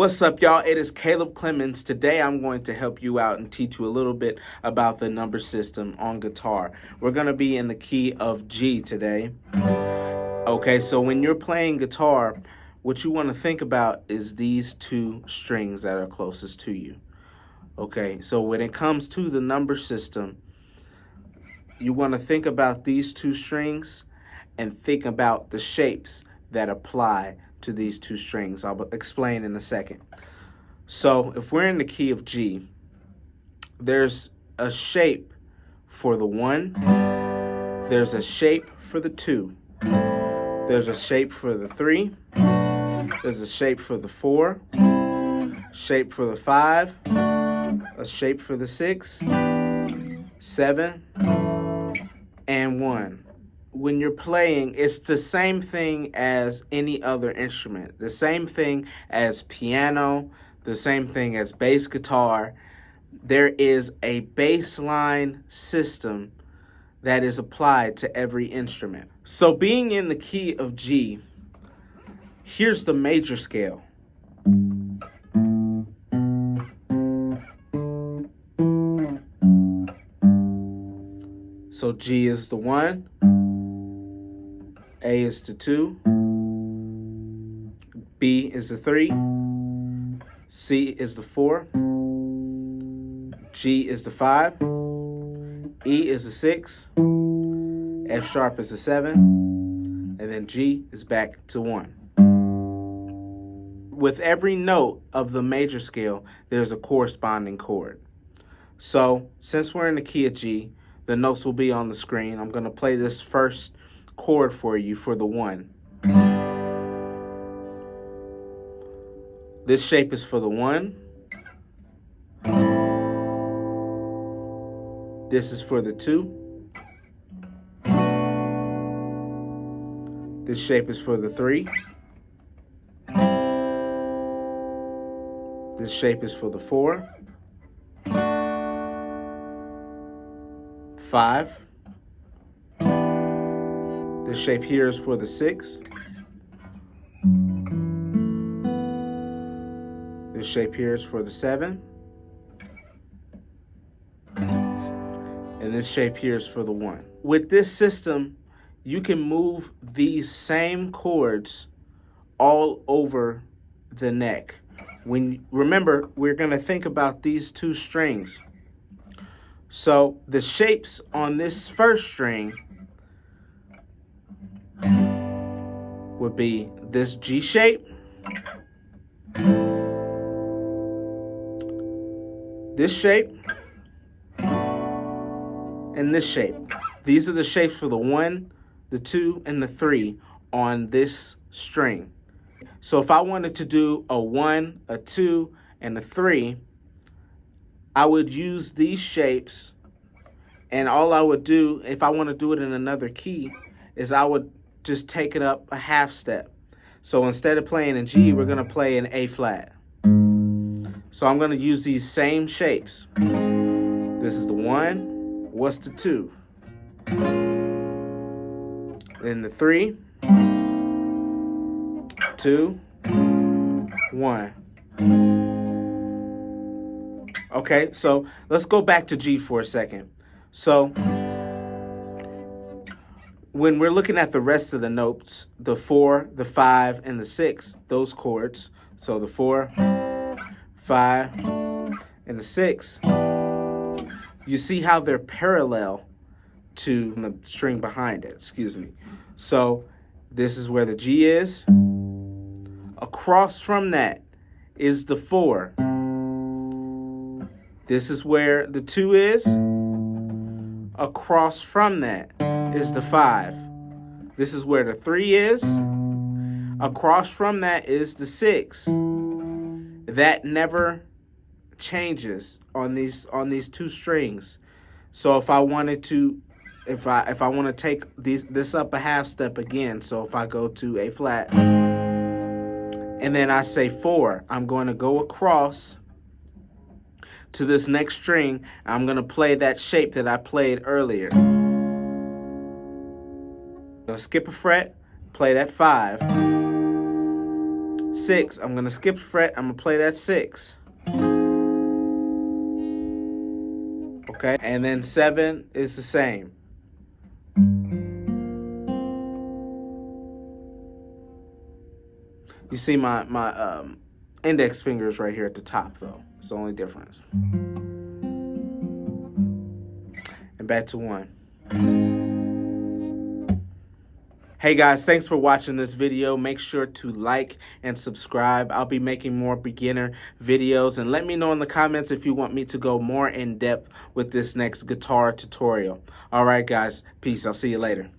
What's up, y'all? It is Caleb Clemens. Today I'm going to help you out and teach you a little bit about the number system on guitar. We're going to be in the key of G today. Okay, so when you're playing guitar, what you want to think about is these two strings that are closest to you. Okay, so when it comes to the number system, you want to think about these two strings and think about the shapes that apply to these two strings. I'll explain in a second. So if we're in the key of G, there's a shape for the 1, there's a shape for the 2, there's a shape for the 3, there's a shape for the 4, shape for the 5, a shape for the 6, 7, and 1. When you're playing, it's the same thing as any other instrument. The same thing as piano, the same thing as bass guitar. There is a baseline system that is applied to every instrument. So being in the key of G, here's the major scale. So G is the 1, A is the 2, B is the 3, C is the 4, G is the 5, E is the 6, F sharp is the 7, and then G is back to 1. With every note of the major scale, there's a corresponding chord. So since we're in the key of G, the notes will be on the screen. I'm going to play this first chord for you for the 1. This shape is for the 1. This is for the 2. This shape is for the 3. This shape is for the 4. 5. This shape here is for the 6. This shape here is for the 7. And this shape here is for the 1. With this system, you can move these same chords all over the neck. Remember, we're going to think about these two strings. So the shapes on this first string would be this G shape, this shape, and this shape. These are the shapes for the 1, the 2, and the 3 on this string. So if I wanted to do a 1, a 2, and a 3, I would use these shapes, and all I would do, if I want to do it in another key, is I would just take it up a half step. So instead of playing in G, we're going to play in A flat. So I'm going to use these same shapes. This is the 1. What's the 2? Then the 3, 2, 1. Okay, so let's go back to G for a second. So when we're looking at the rest of the notes, the 4, the 5, and the 6, those chords, so the 4, 5, and the 6, you see how they're parallel to the string behind it, excuse me. So this is where the G is. Across from that is the 4. This is where the 2 is. Across from that is the 5. This is where the 3 is. Across from that is the 6. That never changes on these two strings. So if I wanted to, if I want to take this up a half step again, so if I go to A flat and then I say 4, I'm going to go across to this next string. I'm going to play that shape that I played earlier. I'm going to skip a fret, play that 5, 6, I'm going to skip a fret. I'm going to play that 6. Okay, and then 7 is the same. You see my index finger is right here at the top, though. It's the only difference. And back to 1. Hey guys, thanks for watching this video. Make sure to like and subscribe. I'll be making more beginner videos, and let me know in the comments if you want me to go more in depth with this next guitar tutorial. All right guys, peace. I'll see you later.